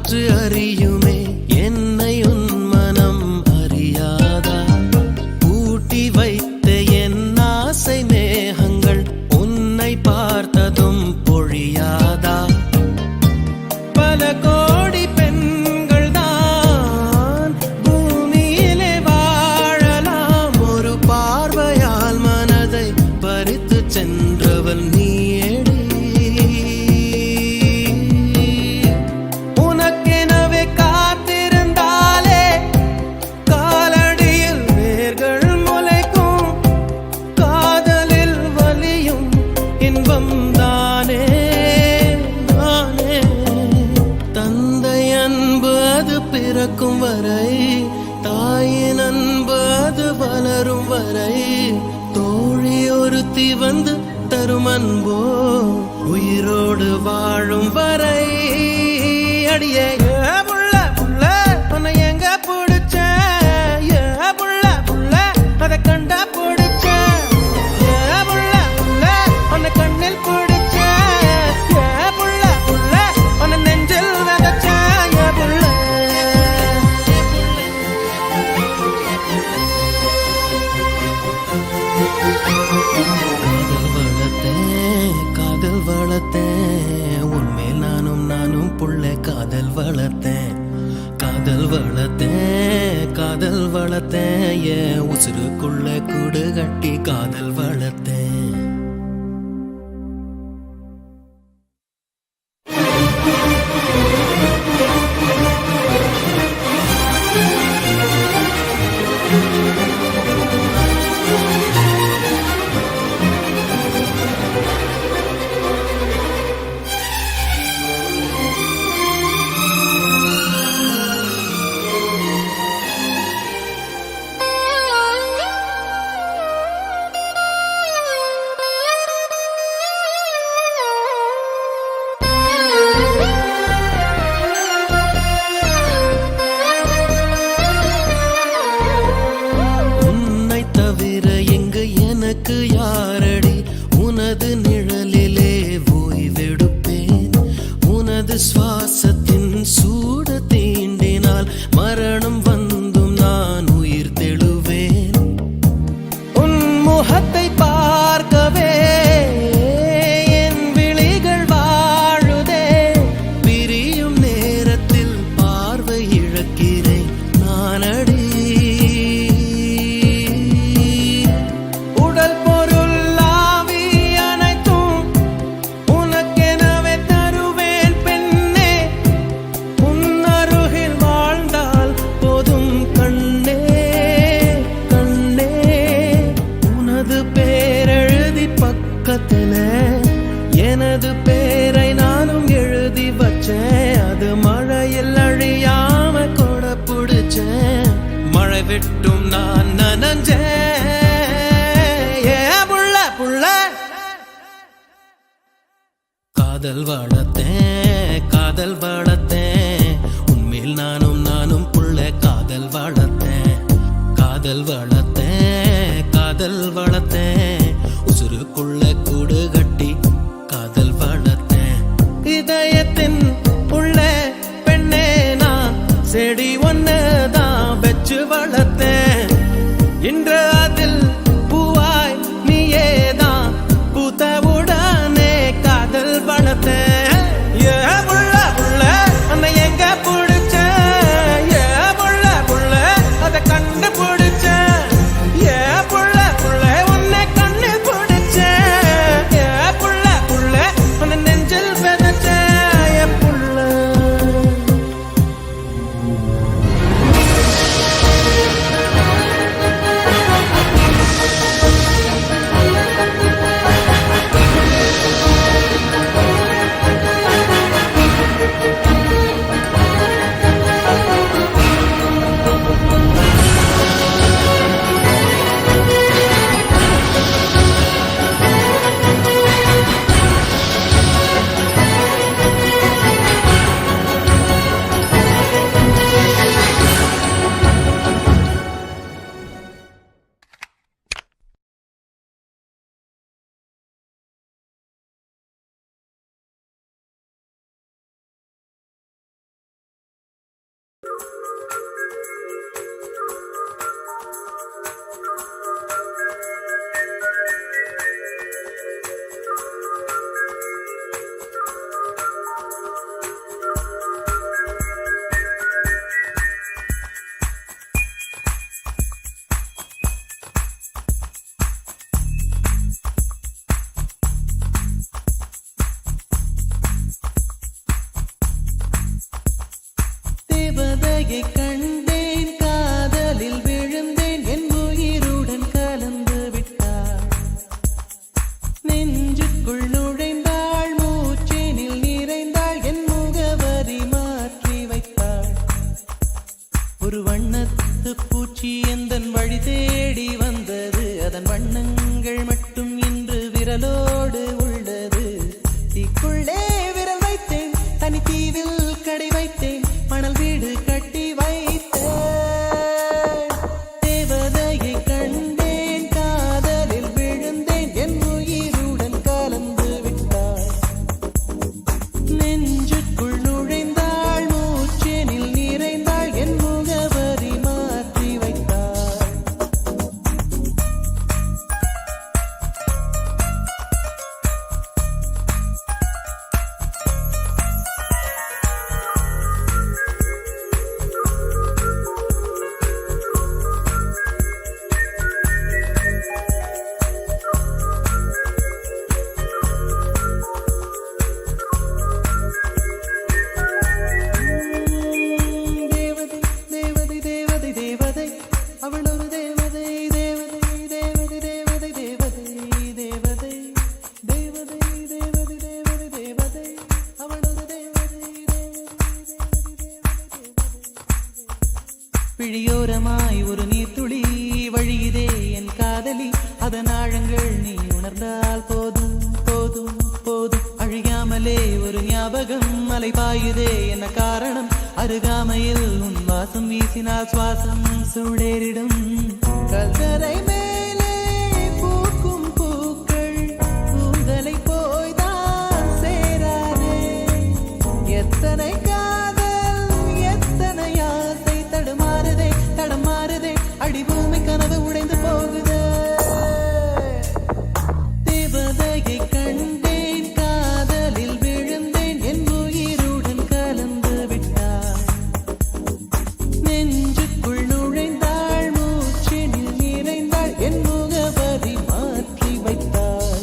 காற்று அறியுமே என்னை உன் மனம் அறியாதா? பூட்டி வைத்த என் ஆசை மேகங்கள் உன்னை பார்த்ததும் பொழியாதா? பல கோடி பெண்கள் தான் பூமியிலே வாழலாம், ஒரு பார்வையால் மனதை பறித்து சென்றவள் நீயேடி. உனக்கெனவே காத்திருந்தாலே காலடியில் வேர்கள் முளைக்கும், காதலில் வலியும் இன்பம் தானே தானே. தந்தை அன்பு அது பிறக்கும் வரை, தாயின் அன்பு அது வளரும் வரை, தோழி ஒருத்தி வந்து தரும் அன்போ உயிரோடு வாழும் வரை. அடியே ஏ புள்ள புள்ள உன்னை எங்க பிடிச்ச, ஏ புள்ள புள்ள அதை கண்டா பிடிச்ச, ஏ புள்ள புள்ள உன்னை கண்ணில் பிடிச்ச, ஏ புள்ள புள்ள உன்னை நெஞ்சில் விதைச்ச, ஏ புள்ள. காதல் வளர்த்தேன் உன்மேல் நானும் புள்ள காதல் வளர்த்தேன், காதல் வளர்த்தேன், காதல் வளர்த்தேன், என் உசுருக்குள்ள கூடு கட்டி காதல் வளர்த்தேன். எனக்கு யாரடி உனது நிழலிலே ஓய்வெடுப்பேன், உனது சுவாசத்தின் சூட தீண்டினால் மரணம் வந்தும் நான் உயிர் தெழுவேன். உன் முகத்தை பார்க்கவே என் விழிகள் வாழுதே, பிரியும் நேரத்தில் பார்வை இழக்கிறேன் நானடி. எனது பேரை நானும் எழுதி வச்சேன், அது மழையில் அழியாம கொட பிடிச்சேன், மழை விட்டும் நான் நனஞ்சேன். ஏ புள்ள புள்ள காதல் வளர்த்தேன், காதல் வளர்த்தேன், உன்மேல் நானும் புள்ள காதல் வளர்த்தேன், காதல் வளர்த்தேன், காதல் வளர்த்தேன், உசுருக்குள்ள கூடு கட்டி காதல் வளர்த்தேன். இதயத்தின் உள்ள பெண்ணே நான் செடி ஒன்னுதான் வச்சு வளர்த்தேன், இன்று அதில் பூவாய் நீயேதான் பூத்தவுடனே காதல் வளர்த்தேன். ஏ புள்ள புள்ள உன்னை எங்க பிடிச்ச, ஏ புள்ள புள்ள அதை கண்டு பிடிச்ச, ஏ புள்ள புள்ள உன்னை கண்ணு பிடிச்ச, ஏ புள்ள புள்ள உன்னை நெஞ்சில் விதைச்ச, ஏ புள்ள. தேவதையை கண்டேன், காதலில் விழுந்தேன், என் உயிருடன் கலந்து விட்டாள். நெஞ்சுக்குள் நுழைந்தாள், மூச்சேனில் நிறைந்தாள், என் முகவரி மாற்றி வைத்தாள். ஒரு வண்ணத்து பூச்சி எந்தன் வழி தேடி வந்தது, அதன் வண்ணங்கள் மட்டும் இன்று விரலோடு உள்ளது. தீக்குள்ளே விரல் வைத்தேன், தனி தீவில் கடை வைத்தேன், மணல் வீடு கட்டி வைத்தேன். தேவதையை கண்டேன், காதலில் விழுந்தேன், என் உயிருடன் கலந்து விட்டாள். நெஞ்சுக்குள் நுழைந்தாள், மூச்சேனில் நிறைந்தாள், என் முகவரி மாற்றி வைத்தாள். அவள் ஒரு தேவதை, தேவதை, தேவதை, தேவதை, தேவதை, தேவதை, தேவதை, தேவதை, தேவதை, தேவதை, அவள் ஒரு தேவதை, தேவதை, தேவதை, தேவதை. பிழியோரமாய் ஒரு நீர்த்துளி வழியுதே என் காதலி, அதன் ஆழங்கள் நீ உணர்ந்தால் போதும் போதும் போதும். அழியாமலே ஒரு ஞாபகம் மலை பாயுதே, என்ன காரணம்? அருகாமையில் உன் வாசம் வீசினால் சுவாசம் சூடேறிடும். கல்தரை மேலே பூக்கும் பூக்கள் பூந்தலை போய்தான் சேராதே. எத்தனை காதல், எத்தனை ஆசை, தடுமாறுதே தடமாறுதே, அடிபூமி கனவு உடைந்து போகுதே. தேவதையை கண்டேன், காதலில் விழுந்தேன், என் உயிருடன் கலந்து விட்டாள். நெஞ்சுக்குள் நுழைந்தாள், மூச்செனில் நிறைந்தாள், என் முகவரி மாற்றி வைத்தாள்.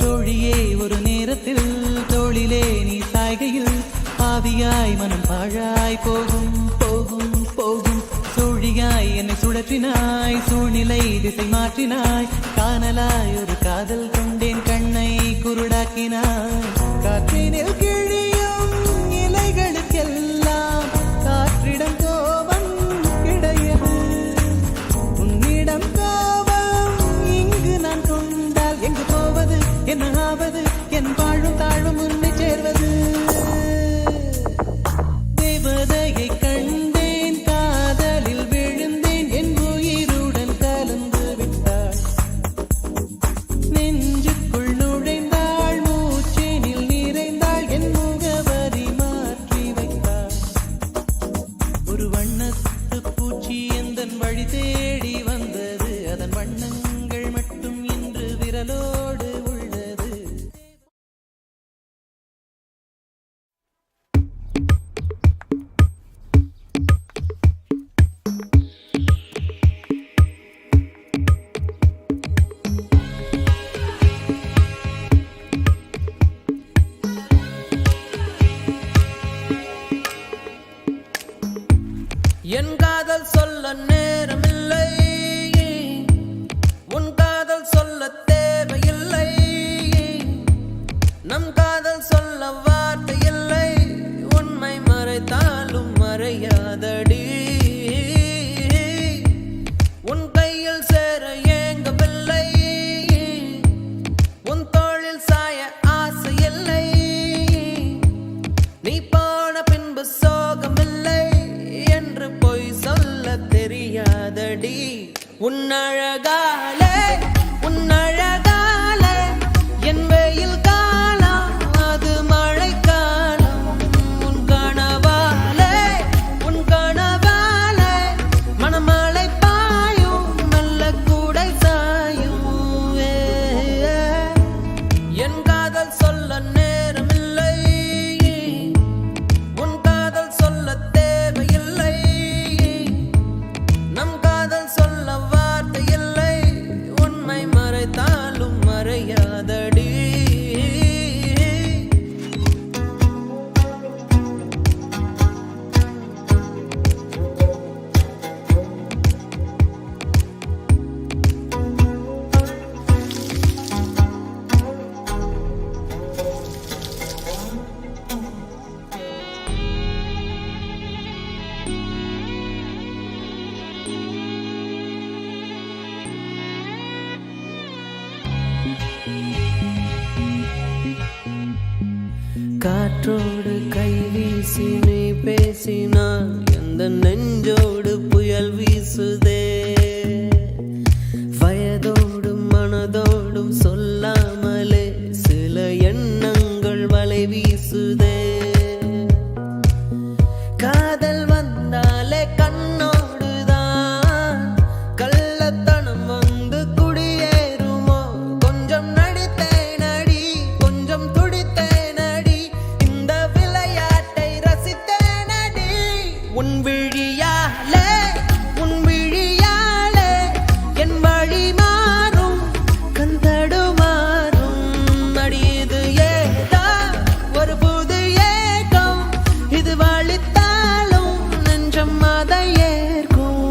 தோழியே ஒரு நேரத்தில் தோளிலே நீ சாய்கையில் ஆவியாய் மனம் பாழாய் போகும் போகும் போகும். சூழியாய் என்னை சுழற்றினாய், சூழ்நிலை திசை மாற்றினாய், காணலாய் ஒரு காதல் கொண்டேன், கண்ணை குருடாக்கினாய். காற்றினில் கிழியும் இலைகளுக்கெல்லாம் காற்றிடம் கோபம் கிடையாது. உன்னிடம் கோபம் இங்கு நான் கொண்டால் எங்கு போவது, என்ன ஆவது, என் வாழும் தாழ்வும் உன்னை சேர்வது. தேவதையை கண்டேன், காதலில் விழுந்தேன், என் உயிருடன் கலந்து விட்டாள். நெஞ்சுக்குள் நுழைந்தாள், மூச்சேனில் நிறைந்தாள், என் முகவரி மாற்றி வைத்தாள். ஒரு வண்ணத்து பூச்சி எந்தன் வழி தேடி வந்தது, அதன் வண்ணங்கள் மட்டும் இன்று விரலோடு உள்ளது. காற்றோடு கை வீசி நீ பேசினான் எந்த நெஞ்சோடு புயல் வீசுதே வயதோடும் மனதோடும் சொல்லாமலே சில எண்ணங்கள் வலை வீசுதே காதல் வந்தாலே கண்ணோடுதான் கள்ளத்தனம் வந்து குடியேறுமோ கொஞ்சம் நடித்தேனடி கொஞ்சம் துடித்தேனடி இந்த விளையாட்டை ரசித்தேனடி உன் விழியாலே என் வழி மாறும் கந்தடுமாறும் அடியது ஏதா ஒரு புது ஏகம் இது வழித்தாலும் நெஞ்சம் அதை ஏற்கும்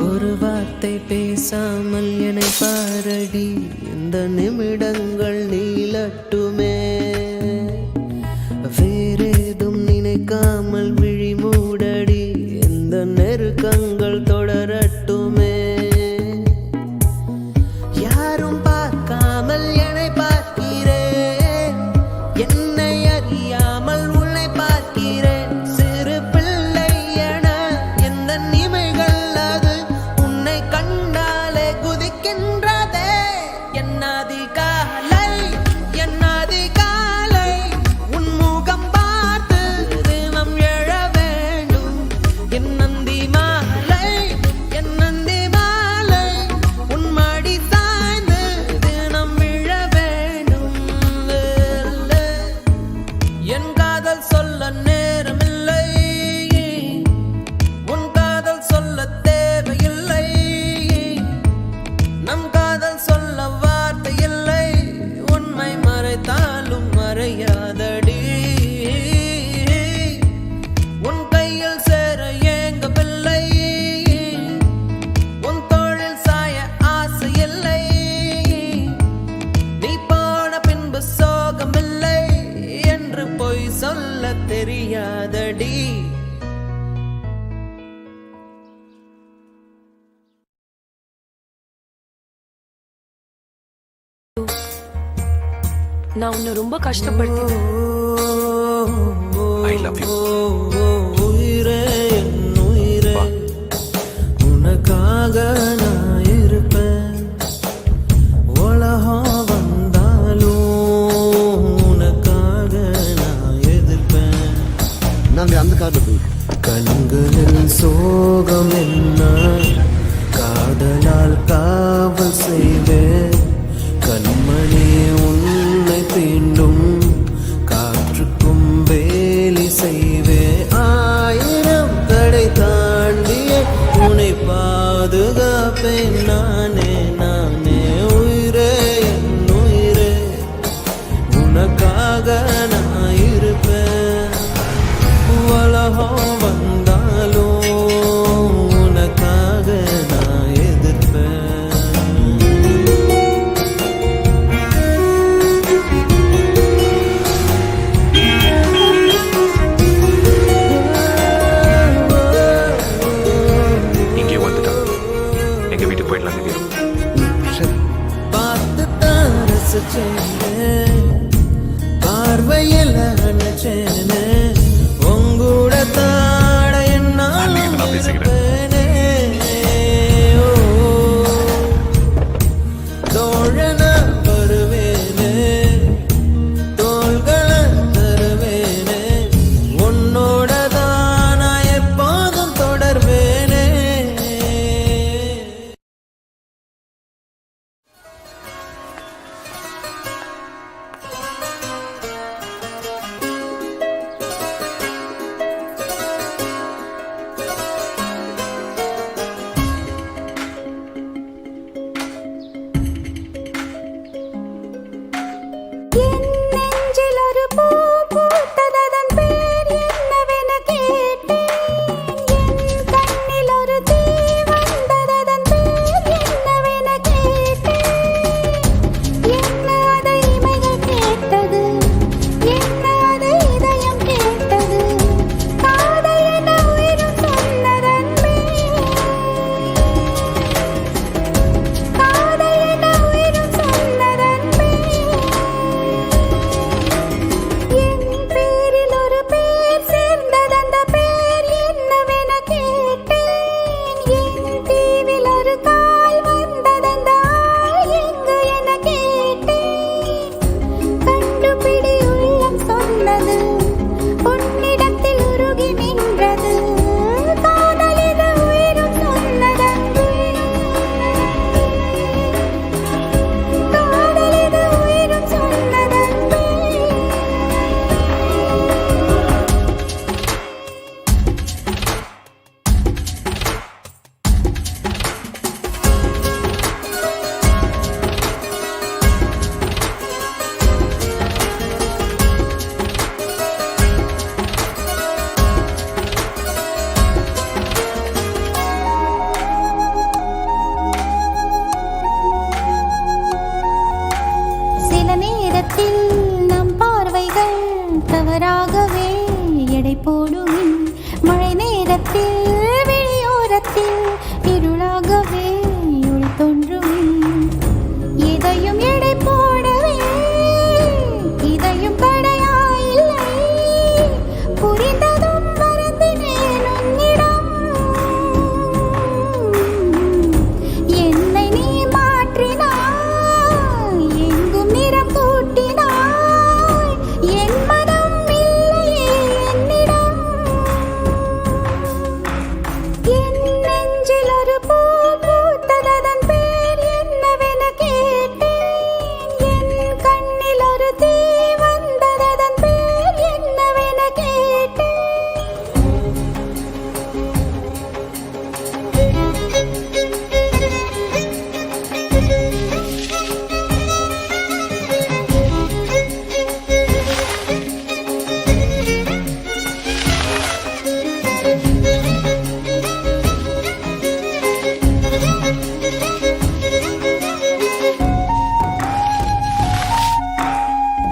ஒரு வார்த்தை பேசாமல் என்னை பாரடி இந்த நிமிடங்கள் நீளட்டுமே வேறேதும் நினைக்காமல் விழி மூடடி இந்த நெருக்கங்கள் தொடரட்டுமே யாரும் பார்க்காமல் என்னை பார்க்கிறேன் என்னை அறியாமல் உன்னை பார்க்கிறேன் சிறு பிள்ளை என எந்த நிமைகள் அது உன்னை கண்டாலே குதிக்கின்றதே என்னாதி காலை உன் முகம் பார்த்து தினம் எழ வேண்டும் என் நந்தி மாலை உன் மடி சாய்ந்து தினம் விழ வேண்டும் என் காதல் சொல்ல நேரமில்லை உன் காதல் சொல்ல தேவையில்லை நம் காதல் சொல்ல வார்த்தை இல்லை உண்மை மறைத்தாலும் மறையாதடி உன் கையில் சேர ஏங்கவில்லை உன் தோளில் சாய ஆசை இல்லை நீ போன பின்பு சோகமில்லை என்று பொய் சொல்ல தெரியாதடி நான் உன்னை ரொம்ப கஷ்டப்படுத்திட்டேன். I love you. உயிரே என் உயிரே உனக்காக நான் இருப்பேன் உலகம் வந்தாலும் உனக்காக நான் எதிர்ப்பேன் நாங்கள் அந்த காரில் போய் கண்களில் சோகம் என்ன காதலால் காவல் செய்வேன் கண்மணி உன்னை தீண்டும் காற்றுக்கும் வேலி செய்வேன் ஆயிரம் தடை தாண்டிய உன்னை பாதுகாப்பேன் நானே உயிரே என் உயிரே உனக்காக நான் இருப்பேன் உலகம் வந்தாலும் உனக்காக நான் எதிர்ப்பேன் இங்கே வந்துட்டான் எங்க வீட்டுக்கு போயிடலாம் இல்லையா? பார்த்து தான் ரசிச்சேன் பார்வையில் நினைச்சேன் உங்கூட தாட என்னால் அன்னைக்கு நான் பேசிக்கிறேன். இருப்பேனே. ஓ, தோழன வருவேனே தோள்களை தருவேனே உன்னோட தான் நான் எப்போதும் தொடர்வேனே. என்ன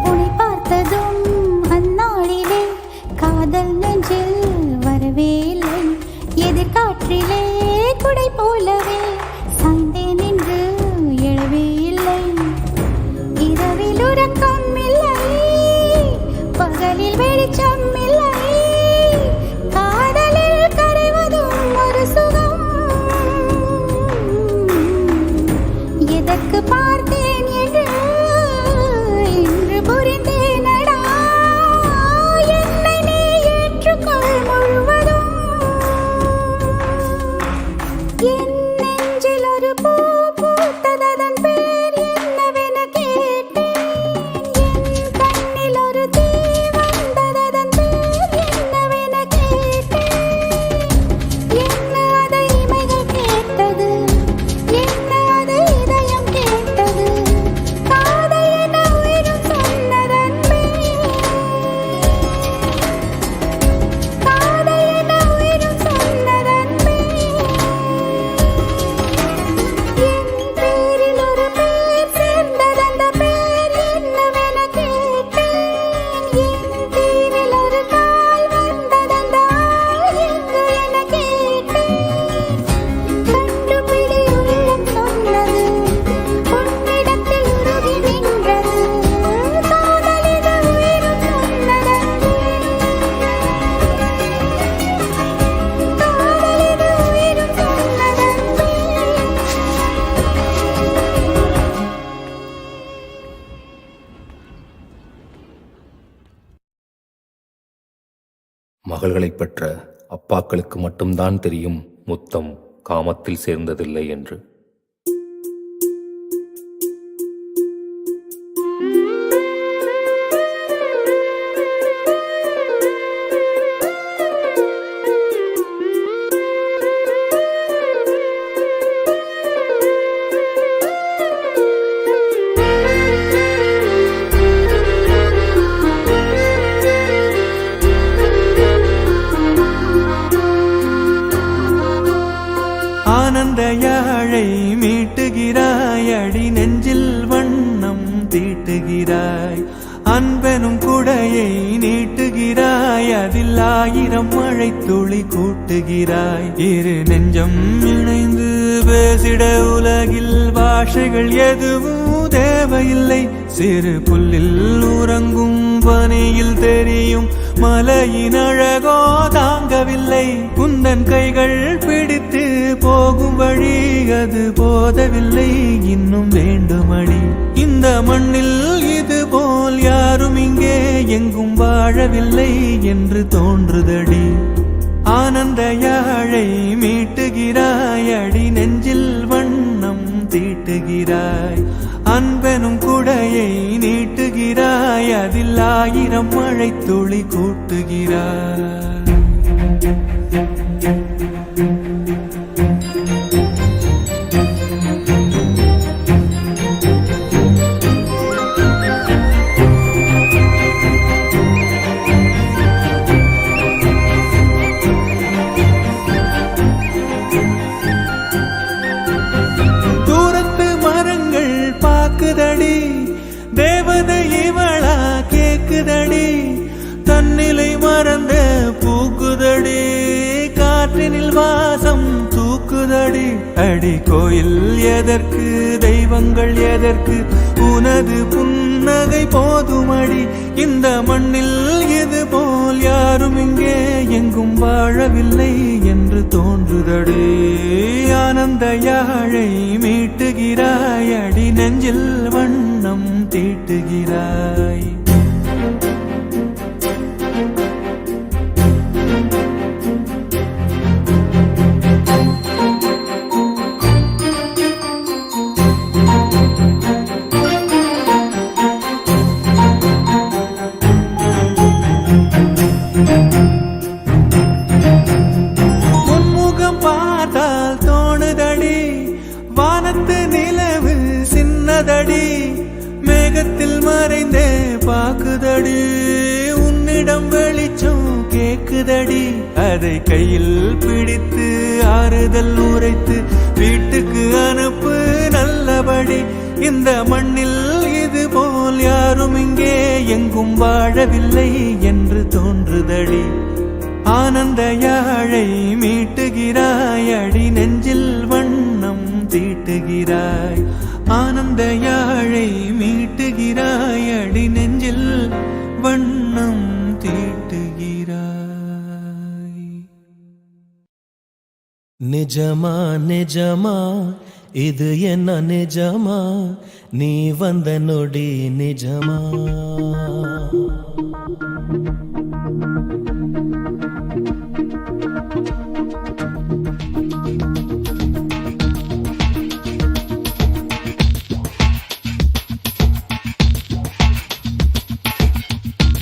உன்னை பார்த்ததும் அந்நாளிலே காதல் நெஞ்சில் வரவே இல்லை. எதிர்காற்றிலே குடை போலவே சாய்ந்தே நின்று எழவே இல்லை. இரவில் உறக்கம் இல்லை, பகலில் வெளிச்சம் இல்லை. காதலில் கரைவதும் ஒரு சுகம். எதற்கு பார்த்தேன் என்று இன்று புரிந்தேனடா. என்னை நீ ஏற்றுக்கொள் முழுவதும். என் நெஞ்சில் ஒரு பூ பூத்ததன் பேர் என்னவென கேட்டேன். என் கண்ணில் ஒரு தீ வந்ததன் பேர் என்னவென கேட்டேன். என்ன அதை இமைகள் கேட்டது, என்ன அதை இதயம் கேட்டது. காதல் என உயிரும் சொன்னதன் பேர், காதல் என உயிரும் சொன்னதன் பேர். என் பேரில் ஒரு பேர் சேர்ந்ததந்த பேர் என்னவென கேட்டேன். என் தீரில் ஒரு கால் வந்ததந்த ஆள் எங்கு என கேட்டேன். கண்டுபிடி உள்ளம் சொன்னது, உன்னிடத்தில் உருகி நின்றது. காதல் இது உயிரும் சொன்னதன் காதல் இது உயிரும் சொன்னதன் மகள்களைப் பெற்ற அப்பாக்களுக்கு மட்டும்தான் தெரியும் முத்தம் காமத்தில் சேர்ந்ததில்லை என்று. ஆனந்த யாழை மீட்டுகிறாய், அடி நெஞ்சில் வண்ணம் தீட்டுகிறாய். அன்பெனும் குடையை நீட்டுகிறாய், அதில் 1000 மழை துளி கூட்டுகிறாய். இரு நெஞ்சம் இணைந்து பேசிட உலகில் பாஷைகள் எதுவும் தேவையில்லை. சிறு புல்லில் உறங்கும் பனியில் தெரியும் மலையின் அழகோ தாங்கவில்லை. குந்தன் கைகள் பிடித்து போகும் வழி அது போதவில்லை, இன்னும் வேண்டுமடி. இந்த மண்ணில் இது போல் யாரும் இங்கே எங்கும் வாழவில்லை என்று தோன்றுதடி. ஆனந்த யாழை மீட்டுகிறாய், அடி நெஞ்சில் வண்ணம் தீட்டுகிறாய். அன்பெனும் குடையை நீட்டுகிறாய், அதில் 1000 மழை துளி கூட்டுகிறாய். தூரத்து மரங்கள் பாக்குதடி, தேவதை இவளா கேக்குதடி. தன்னிலை மறந்த பூக்குதடி, காற்றினில் வாசம் தூக்குதடி. அடி கோயில் எதற்கு, தெய்வங்கள் எதற்கு, உனது புன்னகை போதுமடி. இந்த மண்ணில் இது போல் யாரும் இங்கே எங்கும் வாழவில்லை என்று தோன்றுதடி. ஆனந்த யாழை மீட்டுகிறாய், அடி நெஞ்சில் வண்ணம் தீட்டுகிறாய். உன்முகம் பார்த்தால் தோணுதடி, வானத்து நிலவு இருக்குதடி, அதை கையில் பிடித்து ஆறுதல் உரைத்து வீட்டுக்கு அனுப்பு நல்லபடி. இந்த மண்ணில் இது போல் யாரும் இங்கே எங்கும் வாழவில்லை என்று தோன்றுதடி. ஆனந்த யாழை மீட்டுகிறாய் அடி, நெஞ்சில் வண்ணம் தீட்டுகிறாய். ஆனந்த யாழை மீட்டுகிறாய் அடி, நெஞ்சில் வண்ணம் தீட்டுகிறாய். நிஜமா நிஜமா இது என்ன நிஜமா, நீ வந்த நொடி நிஜமா.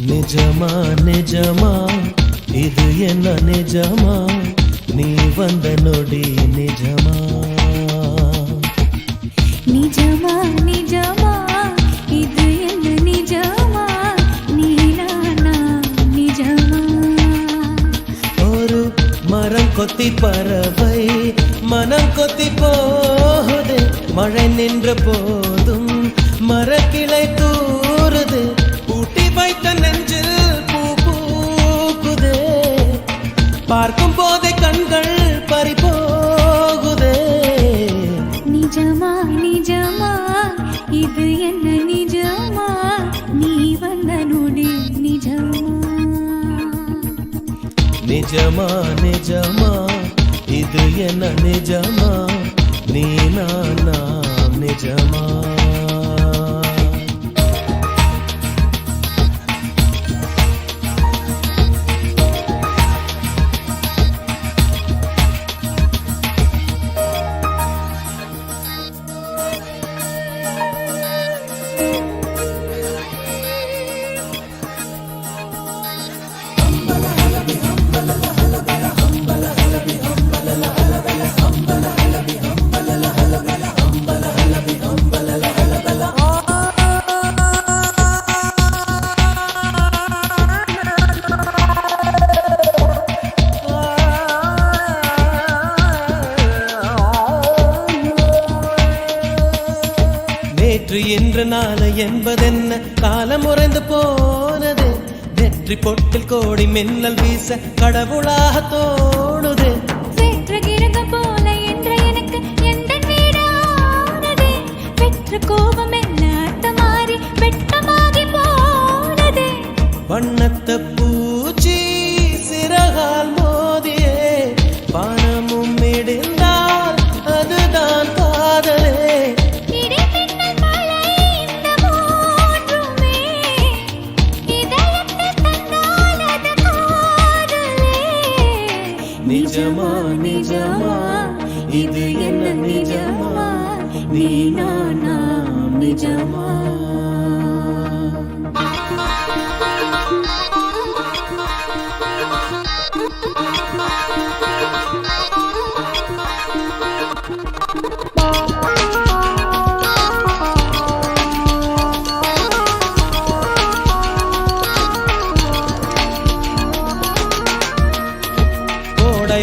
நிஜமா நிஜமா இது என்ன நிஜமா, நீ வந்த நொடி நிஜமா. நிஜமா நிஜமா இது என்ன நிஜமா, நீ நானா நிஜமா. ஒரு மரம் கொத்தி பறவை மனம் கொத்தி போகுது, மழை நின்ற போதும் மரக்கிளை தூறுது, பூட்டி வைத்த நெஞ்சில் பூ பூக்குதே, பார்க்கும் போதே கண்கள் பறி போகுதே. நிஜமா நிஜமா இது என்ன நிஜமா, நீ வந்த நொடி நிஜமா. நிஜமா நிஜமா இது என்ன நிஜமா, நீ நானா நிஜமா. நேற்று இன்று நாளை என்பதென்ன, காலம் உறைந்து போனது, வெற்றி பொட்டில் கோடி மின்னல் வீச கடவுளாக தோணுது. பெற்ற கிரகம் போல என்ற எனக்கு எந்த வீடானதே, பெற்ற கோபம் என்ன அர்த்தமாறி வெட்டமாகி போனதே. வண்ணத்த பூச்சி சிறகால் மோதியே பணமும் இடிந்தால் அதுதான் காதலே. நிஜமா நிஜமா இது என்ன நிஜமா, நீ நானா நிஜமா.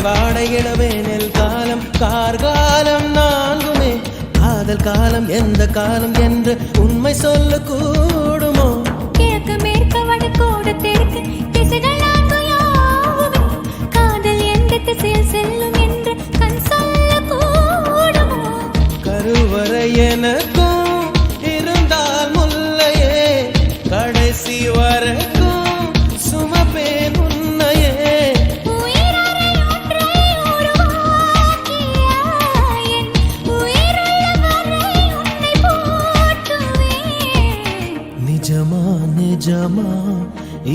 வாடை இளவேனில் காலம் கார்காலம் நான்குமே, காதல் காலம் எந்த காலம் என்று உண்மை சொல்ல கூடுமோ. கிழக்கு மேற்கு வடக்கோடு தெற்கு திசைகள் நான்கு யாவுமே, காதல் எந்த திசையில் செல்லும் என்று கண் சொல்ல கூடுமோ. கருவறை எனக்கும் இருந்தால் முல்லையே, கடைசி வரைக்கும் சுமப்பேன் உன்னையே. நிஜமா நிஜமா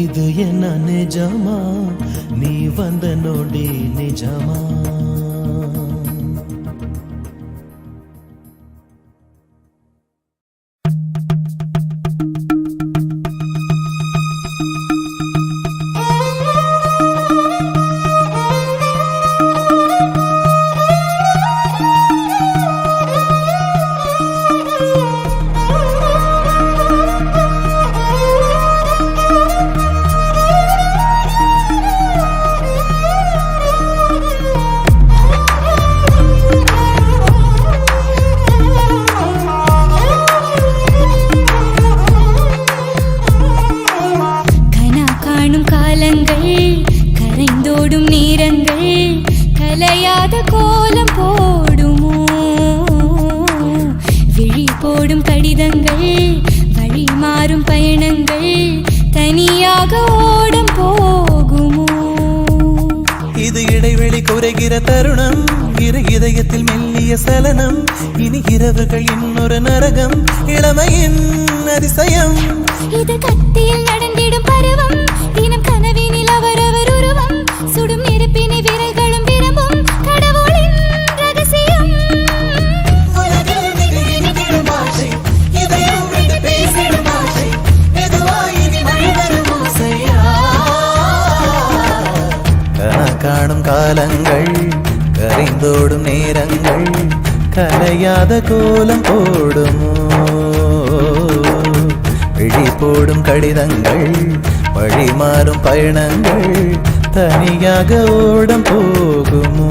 இது என்ன நிஜமா, நீ வந்த நொடி நிஜமா. போடும் கடிதங்கள் வழி மாறும் பயணங்கள் தனியாக ஓடம் போகுமோ இது இடைவெளி குறைகிற தருணம் இரு இதயத்தில் மெல்லிய சலனம் இனி இரவுகள் இன்னொரு நரகம் இளமையின் அதிசயம் இது கத்தியில் நடந்திடும் பருவம் தினம் கனவினில் அவரவர் உருவம் சுடும் நெருப்பினை விரல்களும் விரும்பும் கடவுளின் ரகசியம் காணும் காலங்கள் கரைந்தோடும் நேரங்கள் கலையாத கோலம் போடுமோ விழி போடும் கடிதங்கள் வழி மாறும் பயணங்கள் தனியாக ஓடம் போகுமோ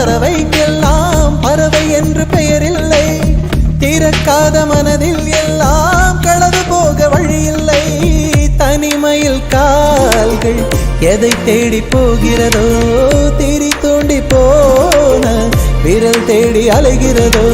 பறவைக்கெல்லாம் பறவை என்று பெயரில்லை திறக்காத மனதில் எல்லாம் களவு போக வழியில்லை தனிமையில் கால்கள் எதை தேடி போகிறதோ திரி தோண்டி போன விரல் தேடி அலைகிறதோ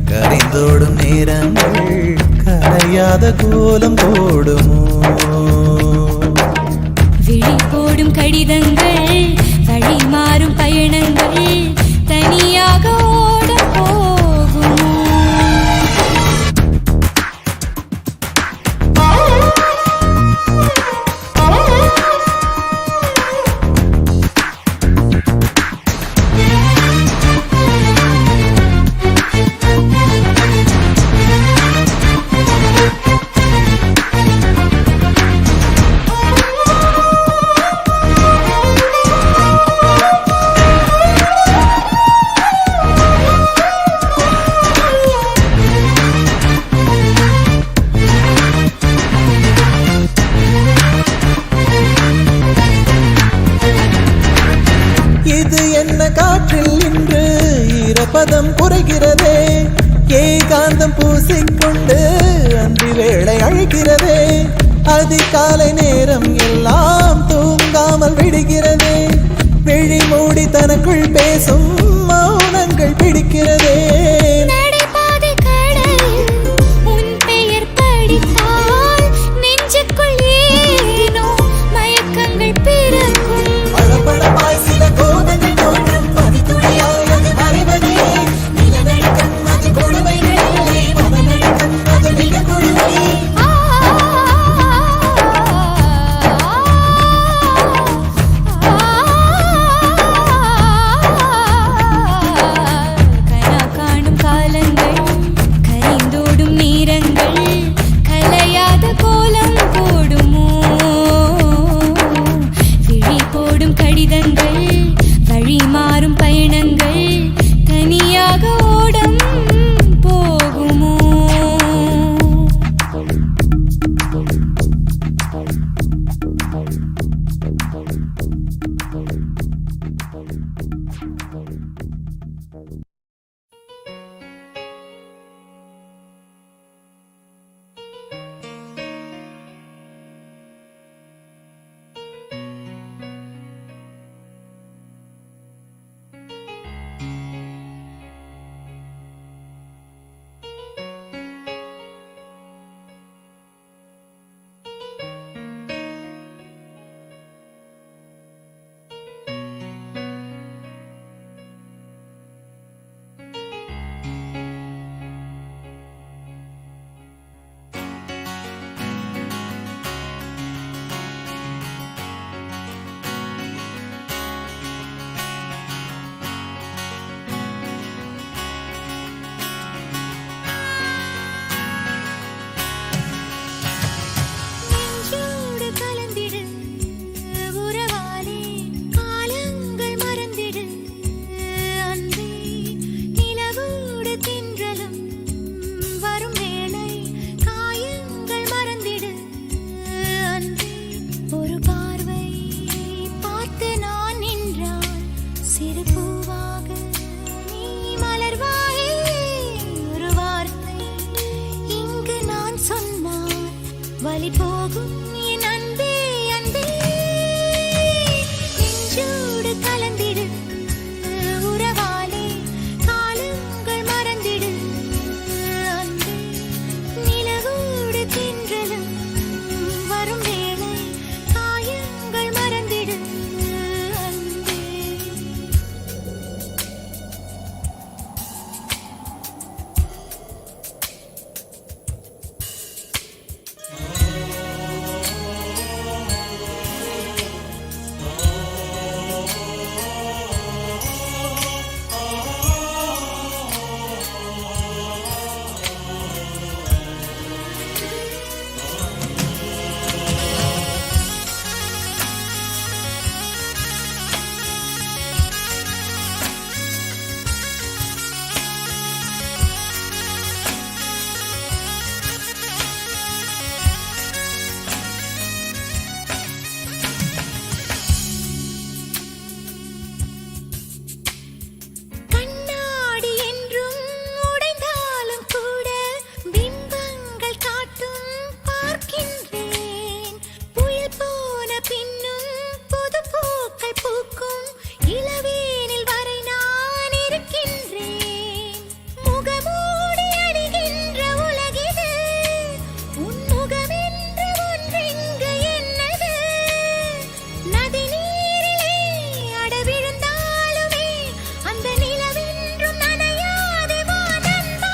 கரைந்தோடும் நேரங்கள் கரையாத கோலம் போடுமோ விழி போடும் கடிதங்கள் வழி மாறும் பயணங்கள் தனியாக ஓடம் போகுமோ இது என்ன காற்றில் இன்று ஈரப்பதம் குறைகிறதே ஏகாந்தம் பூசிக்கொண்டு அந்தி வேளை அழைக்கிறதே அதிகாலை நேரம் எல்லாம் தூங்காமல் விடுகிறதே விழி மூடி தனக்குள் பேசும் மௌனங்கள் பிடிக்கிறதே போகும் என் அன்பே அன்பே நெஞ்சோடு கலந்திடு உறவாலே காலங்கள் மறந்திடு அன்பே நிலவோடு தென்றலும் வரும் வேளை காயங்கள் மறந்திடு அன்பே கண்ணாடி என்றும் உடைந்தாலும் கூட பிம்பங்கள் காட்டும் பார்க்கின்றேன் புயல் போன பின்னும் புது பூக்கள் பூக்கும் இளவேனில் வரை நான் இருக்கின்றேன் முகமூடி அணிகின்ற உலகிது உன் முகமென்று ஒன்றெங்கு என்னது நதி நீரிலே அடவிழுந்தாலுமே அந்த நிலவென்றும் நனையாதே வா நண்பா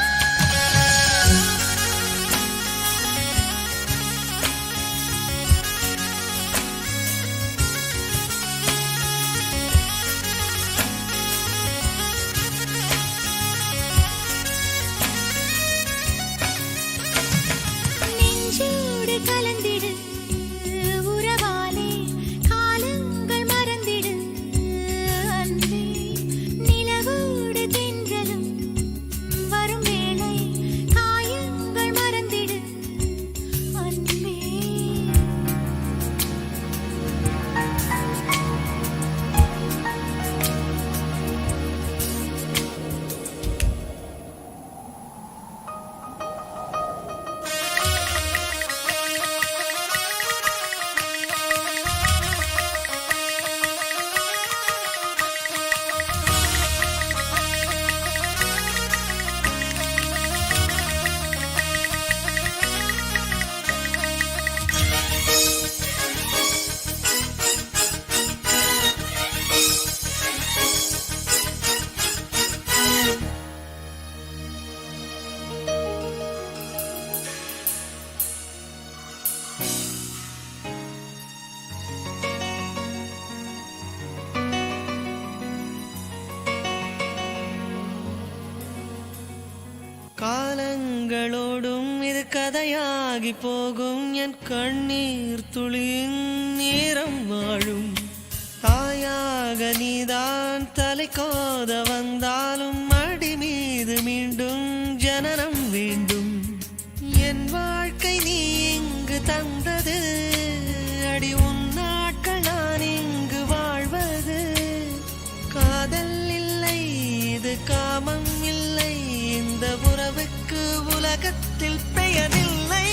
நெஞ்சோடு கலந்திடு உறவாலே காலங்கள் மறந்திடு அன்பே நிலவோடு தென்றலும் வரும் வேளை காயங்கள் மறந்திடு அன்பே காலங்களோடும் இது கதையாகி போகும் என் கண்ணீர் துளியின் நேரம் வாழும் தாயாக நீதான் தலை கோத வந்தாலும் அடி மீது மீண்டும் ஜனனம் வேண்டும் என் வாழ்க்கை நீ இங்கு தந்தது அடி உன் நாட்கள் நான் இங்கு வாழ்வது காதல் இல்லை இது காமம் இல்லை இந்த உறவுக்கு உலகத்தில் பெயரில்லை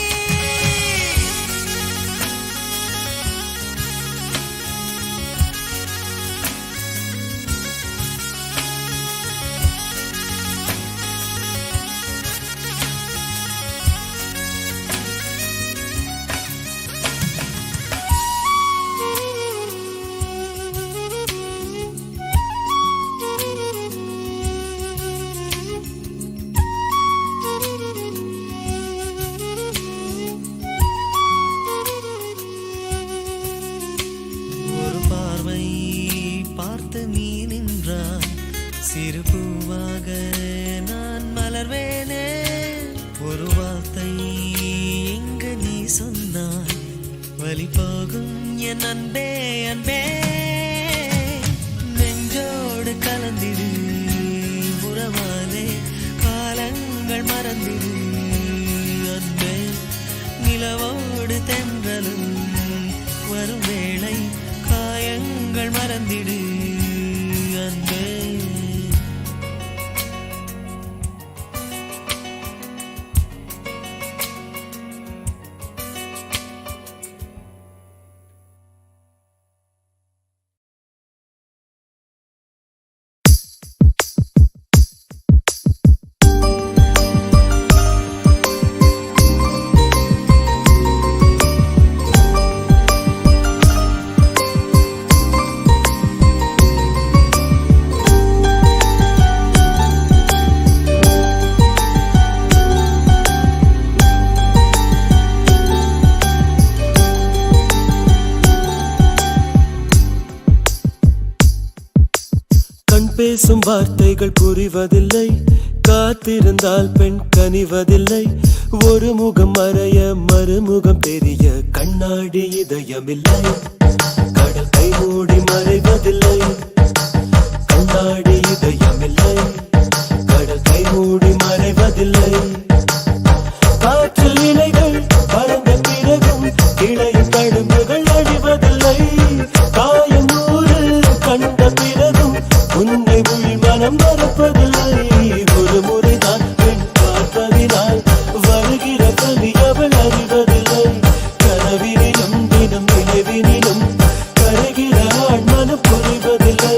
சிறு பூவாக நான் மலர்வேனே ஒரு வார்த்தை எங்கு நீ சொன்னாய் வலி போகும் என் அன்பே அன்பே நெஞ்சோடு கலந்திடு உறவாலே காலங்கள் மறந்திடு அன்பே நிலவோடு தென்றலும் வரும் வேளை காயங்கள் மறந்திடு அன்பே பேசும் வார்த்தைகள் புரிவதில்லை, காத்திருந்தால் பெண் கனிவதில்லை. ஒரு முகம் மறைய மறுமுகம் தெரிய கண்ணாடி இதயமில்லை. கடல் கை மூடி மறைவதில்லை, கண்ணாடி இதயமில்லை. கடல் கை மூடி மறைவதில்லை. காற்றில் இலைகள் பறந்த பிறகும் இளையும் தழும்புகள் அழிவதில்லை. காயம் நூறு கண்ட பிறகும் உன்னை உள் மனம் மறப்பதில்லை. ஒரு முறைதான் பெண் பார்ப்பதினால் வருகிற கவி அவள் அறிவதில்லை. கனவினிலும் தினம் நினைவினிலும் கருகிற ஆண் மனம் புரிவதில்லை.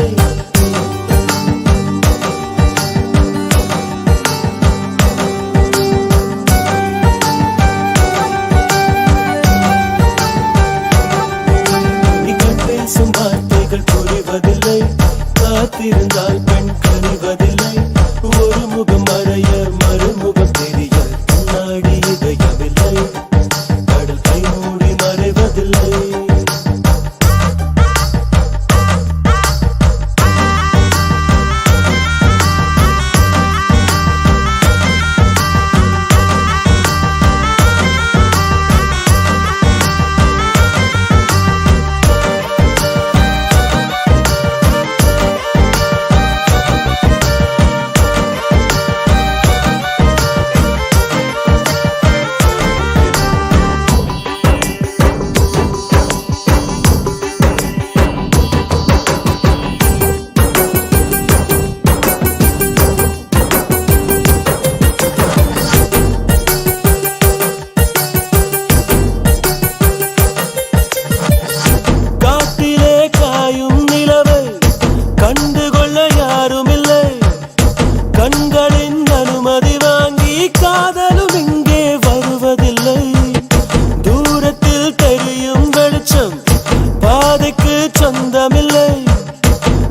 பேசும் வார்த்தைகள் புரிவதில்லை, காத்திருந்தால் பெண் கனிவதில்லை. ஒரு முகம் மறைய மறுமுகம் தெரிய கண்ணாடி இதயமில்லை. கடல் கை மூடி மறைவதில்லை. சொந்தமில்லை.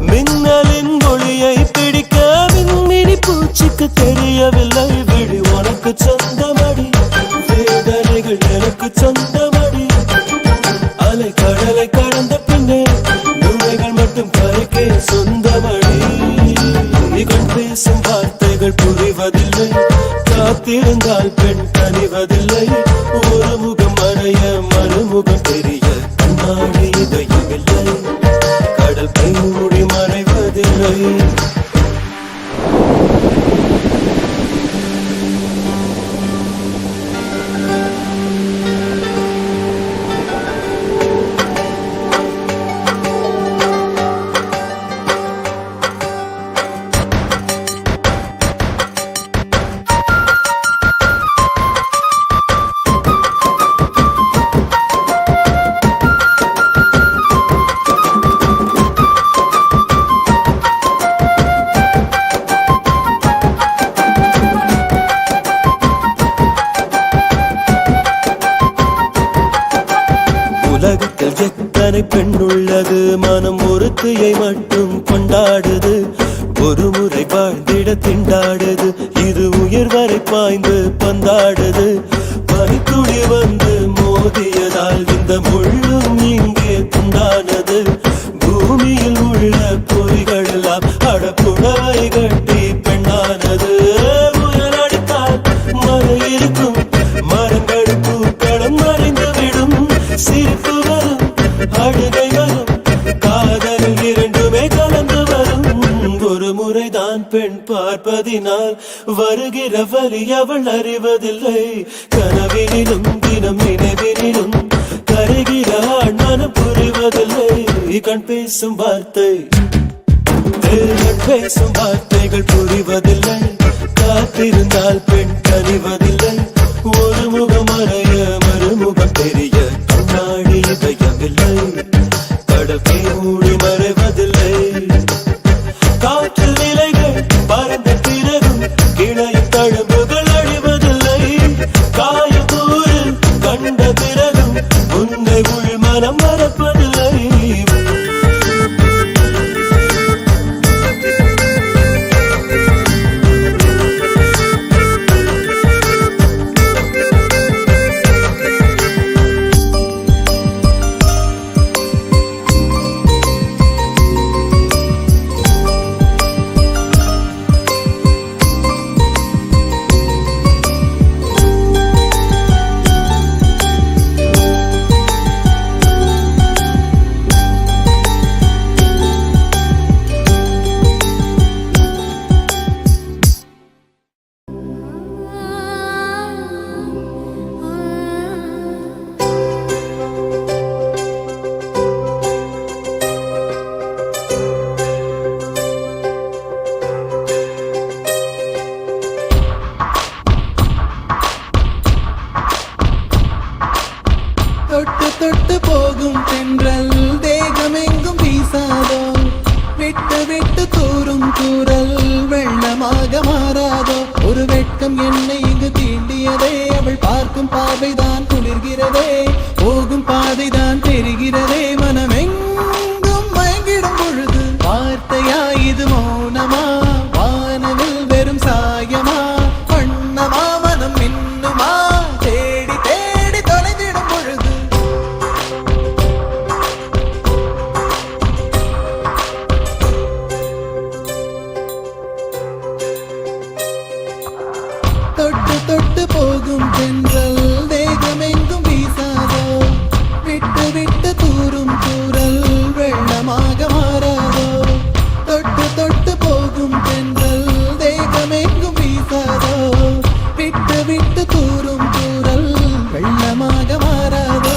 மின்னலின் ஒளியை பிடிக்க விண்மினி பூச்சிக்கு தெரியவில்லை. விழி உனக்கு சொந்தமடி, வேதனைகள் எனக்கு சொந்தமடி. அலை கடலை கடந்த பின்னே நுழைகள் மட்டும் கரைக்கே சொந்தமடி. கண் பேசும் வார்த்தைகள் புரிவதில்லை, காத்திருந்தால் பெண் கனிவதில்லை. ஒரு முகம் மறைய மறுமுகம் தெரிய கண்ணாடி இதயமில்லை. கடல் கை மூடி மறைவதில்லை. உலகத்தில் எத்தனை பெண் உள்ளது, மனம் ஒருத்தியை மட்டும் கொண்டாடுது. ஒரு முறை வாழ்ந்திட திண்டாடுது, இது உயிர் வரை பாய்ந்து பந்தாடுது. பனித்துளி வந்து மோதியதால் இந்த முள்ளும் இங்கே துண்டானது. பூமியில் உள்ள பொறிகள் எல்லாம் அடப்புடவை கட்டி பெண்ணானது. புயல் அடித்தால் மழை இருக்கும், மரங்கள் பூக்களும் மறைந்துவிடும். சிரிப்பு வரும், அழுகை வரும், காதலில் இரண்டுமே கலந்து வரும். ஒரு முறைதான் பெண் பார்ப்பதினால் வருகிற வலி அவள் அறிவதில்லை. கனவினிலும் தினம் நினைவினிலும் கருகிற ஆண் மனம் புரிவதில்லை. கண் பேசும் வார்த்தை, கண் பேசும் வார்த்தைகள் புரிவதில்லை. காத்திருந்தால் பெண் கனிவதில்லை. ஒரு முகம் மறைய மறுமுகம் தெரிய கண்ணாடி இதயமில்லை. கடல் கை மூடி மறைவதில்லை. காற்றில் நிலைகள் பறந்த பிறகும் கிளையும் தழும்புகள் அழிவதில்லை. காயம் தூறு கண்ட பிறகும் உன்னை உள் மனம் மறப்பதில்லை. தொட்டு போகும் தென்றல் தேகமெங்கும் வீசாதோ விட்டு விட்டு தூரும் தூரல் வெள்ளமாக மாறாதோ ஒரு வெட்கம் என்னை இங்கு தீண்டியதே அவள் பார்க்கும் பார்வைதான் குளிர்கிறதே போகும் பாதைதான் தெரிகிறதே மனமெங்கும் மயங்கிடும் பொழுது வார்த்தையா இது மௌனமா வானவில் வெறும் சாயமா வண்ணமா மனம் இன்னுமா தேடி தேடி தொலைந்திடும் பொழுது தொட்டு தொட்டு போகும் தென்றல் தேகமெங்கும் வீசாதோ விட்டு விட்டு தூரும் தூரல் வெள்ளமாக மாறாதோ தொட்டு தொட்டு போகும் தென்றல் தேகமெங்கும் வீசாதோ விட்டு விட்டு தூரும் தூரல் வெள்ளமாக மாறாதோ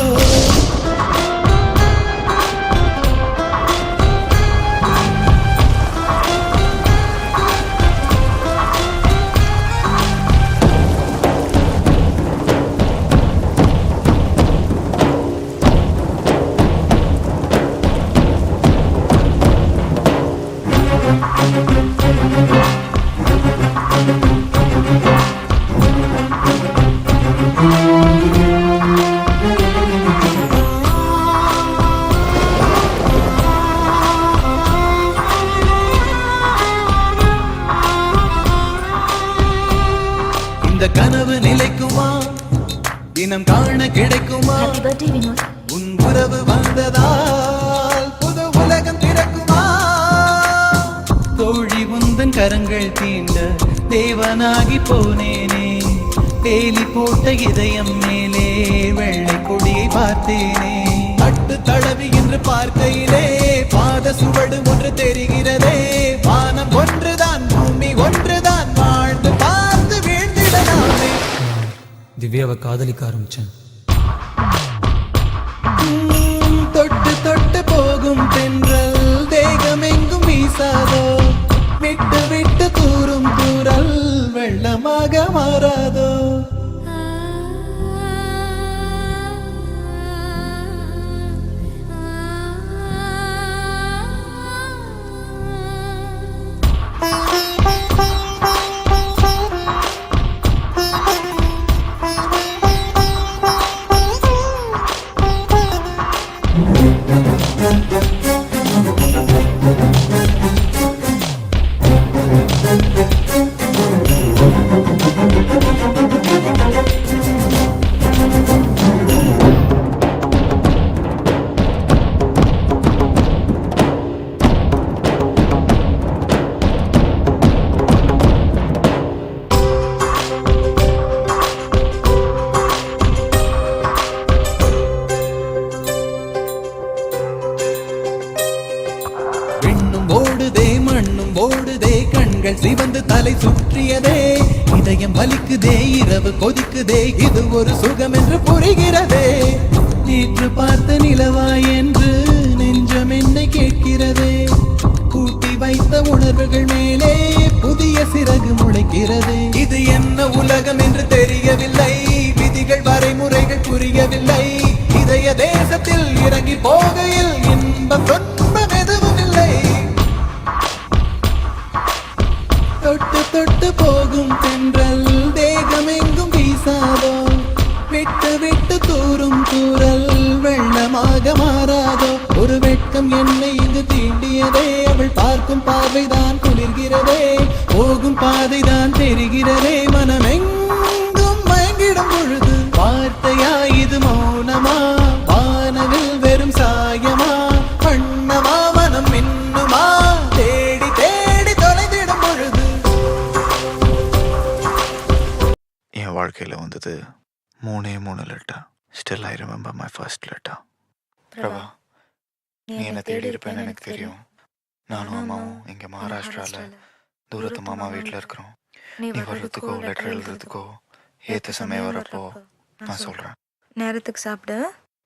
இந்த கனவு நிலைக்குமா தினம் காண கிடைக்குமா ஹாப்பி பர்த்டே வினோத். உன் உறவு வந்ததால் புது உலகம் திறக்குமா தோழி உந்தன் கரங்கள் தீண்ட தேவனாகி போனேனே தேலி போட்ட இதயம் மேலே வெள்ளை கொடியை பார்த்தேனே தட்டு தடவி என்று பார்க்கையிலே பாத சுவடு ஒன்று தெரிகிறதே வானம் ஒன்றுதான் பூமி ஒன்றுதான் வாழ்ந்து பார்த்து வீழ்ந்திடலாமே திவ்யாவை காதலிக்க ஆரம்பிச்சேன். தொட்டு தொட்டு போகும் தென்றல் தேகமெங்கும் வீசாதோ விட்டு விட்டு தூரும் தூரல் வெள்ளமாக மாறாதோ சிவந்து தலை சுற்றியதே இதயம் வலிக்குதே இரவு கொதிக்குதே இது ஒரு சுகம் என்று புரிகிறதே நேற்று பார்த்த நிலவா என்று நெஞ்சம் என்னை கேட்கிறதே கூட்டி வைத்த உணர்வுகள் மேலே புதிய சிறகு முளைக்கிறது இது என்ன உலகம் என்று தெரியவில்லை விதிகள் வரைமுறைகள் புரியவில்லை இதய தேசத்தில் இறங்கி போகையில் இன்பம் துன்பம் எதுவும் இல்லை தொட்டு தொட்டு போகும் தென்றல் தேகமெங்கும் வீசாதோ விட்டு விட்டு தூரும் தூரல் வெள்ளமாக மாறாதோ ஒரு வெட்கம் என்னை இங்கு தீண்டியதே அவள் பார்க்கும் பார்வைதான் குளிர்கிறதே போகும் பாதைதான் தெரிகிறதே மனமெங்கும் மயங்கிடும் பொழுது வார்த்தையா இது மௌனமா வானவில் வெறும் சாயமா வண்ணமா மனம் இன்னுமா தேடி தேடி தொலைந்திடும் பொழுது என் வாழ்க்கையில் வந்தது 3 letter. Still I remember my first letter. Prabha, நீ என்னை தேடி இருப்பேன்னு எனக்கு தெரியும். நானும் அம்மாவும் இங்கே மகாராஷ்டிராவில் தூரத்து மாமா வீட்டில் இருக்கிறோம். நீ வர்றதுக்கோ லெட்டர் எழுதுறதுக்கோ ஏற்ற சமயம் வரப்போ நான் சொல்கிறேன். நேரத்துக்கு சாப்பிடு,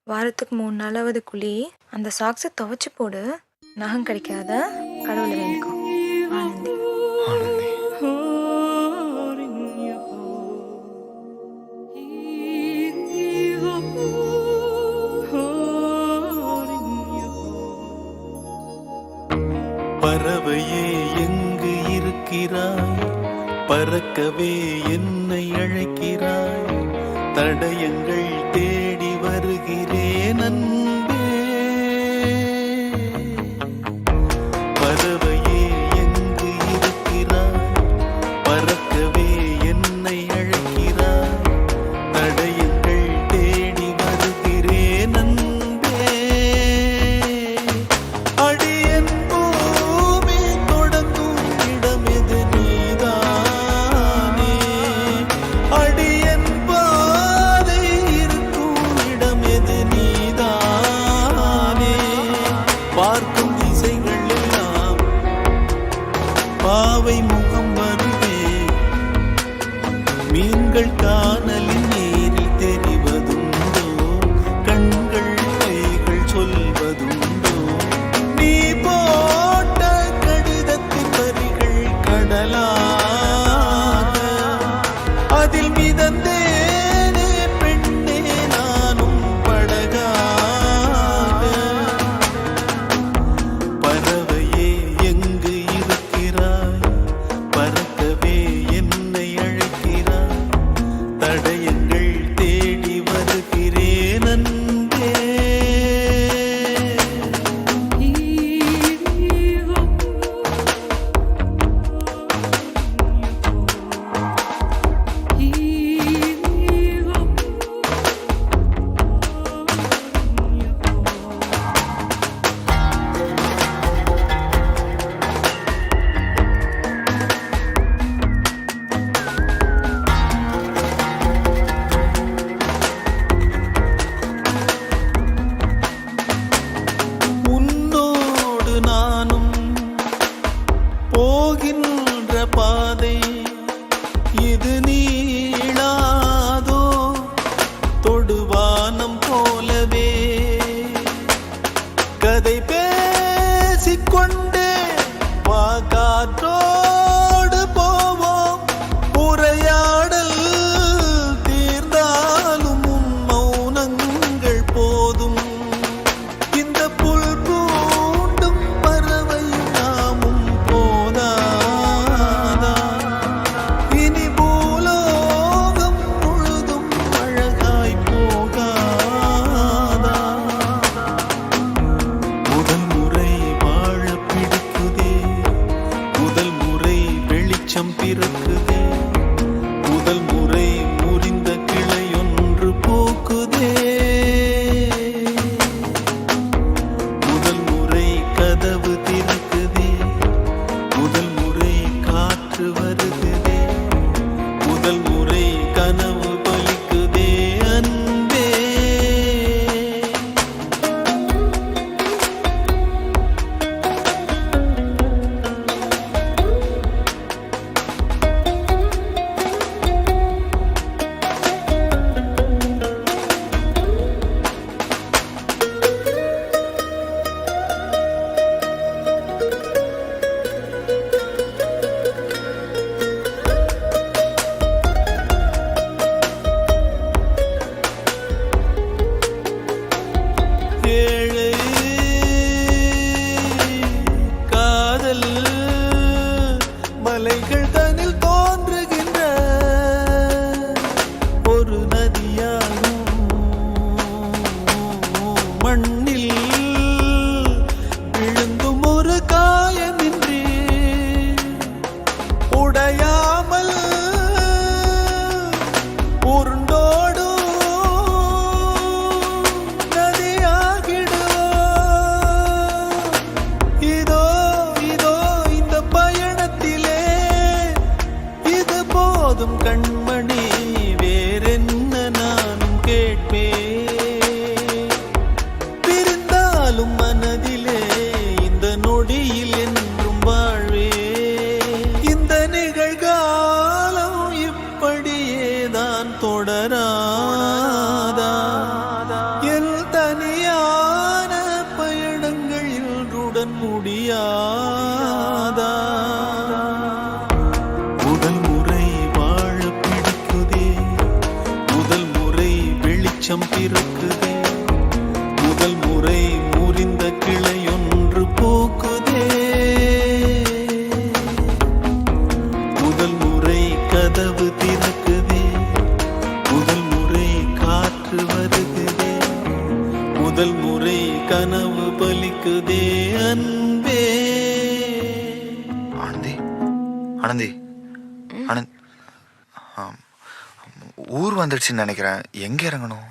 வாரத்துக்கு 3 நாளாவது குழி, அந்த சாக்ஸை துவைச்சு போடு, நகம் கிடைக்காத கடவுளை வேண்டிக்கோ. ஆனந்தி. ஆனந்தி. Oh இருக்கிறாய், பறக்கவே என்னை அழைக்கிறாய், தடயங்கள் தேடி வருகிறேன் அன்பே. பறவையே எங்கு இருக்கிறாய், பறக்கவே என்னை அழைக்கிறாய், தடயங்கள் தேடி வருகிறேன் அன்பே. அடியன் பூமி தொடங்கும் இடமெது நீதானே, அடியன் பாதை இருக்கும் இடமெது நீதானே. பார்க்கும் திசைகள் எல்லாம் பாவை முகம் வருதே, மீன்கள் காணலின் நீரில் தெரிவதுண்டோ, கண்கள் கைகள் சொல்வதுண்டோ. நீ போட்ட கடிதத்தின் வரிகள் கடலாக, அதில் மிதந்தேனே பெண்ணே நானும் படகாக. பறவையே எங்கு இருக்கிறாய், பறக்கவே என்னை அழைக்கிறாய், தடயங்கள் தேடி வருகிறேன் அன்பே. உன்னோடு நானும் போகின்ற பாதை இது நீளாதோ, தொடுவானம் போலவே கதை பேசிக்கொண்டே வா காற்றோடு போவோம். உரையாடல் தீர்ந்தாலும் உன் மௌனங்கள் போதும். இந்த புல் பூண்டும் பறவையும் நாமும் போதாதா, இனி பூலோகம் முழுதும் அழகாய் போகாதா. முதல் முறை வாழ பிடிக்குதே, முதல் முறை வெளிச்சம் பிறக்குதே, முதல் முறை முறிந்த கிளையொன்று பூக்குதே, முதல் முறை கதவு திறக்குதே, முதல் முறை காற்று வருகுதே, முதல் முறை கனவு பலிக்குதே அன்பே. ஏழை காதல் மலைகள் தனில் தோன்றுகின்ற ஒரு நதியாகும், மண்ணில் விழுந்தும் ஒரு காயமின்றி உடையாமல் உருண்டோடும் நதியாகிடுவோம். இதோ இதோ இந்த பயணத்திலே இது போதும் கண்மணி, வேறென்ன நானும் கேட்பேன். பிரிந்தாலும் மனதிலே இந்த நொடியில் என்றும் வாழ்வே. இந்த நிகழ்காலம் இப்படியேதான் தொடராதா, என் தனியான பயணங்கள் இன்றுடன் முடியாதா. முதல் முறை வாழ பிடிக்குதே, முதல் முறை வெளிச்சம் பிறக்குதே, முதல் முறை முறிந்த முதல் முறை கனவு பலிக்குதே அன்பே. ஆனந்தி ஆனந்தி ஆனந்த் ஊர் வந்துடுச்சுன்னு நினைக்கிறேன். எங்க இறங்கணும்?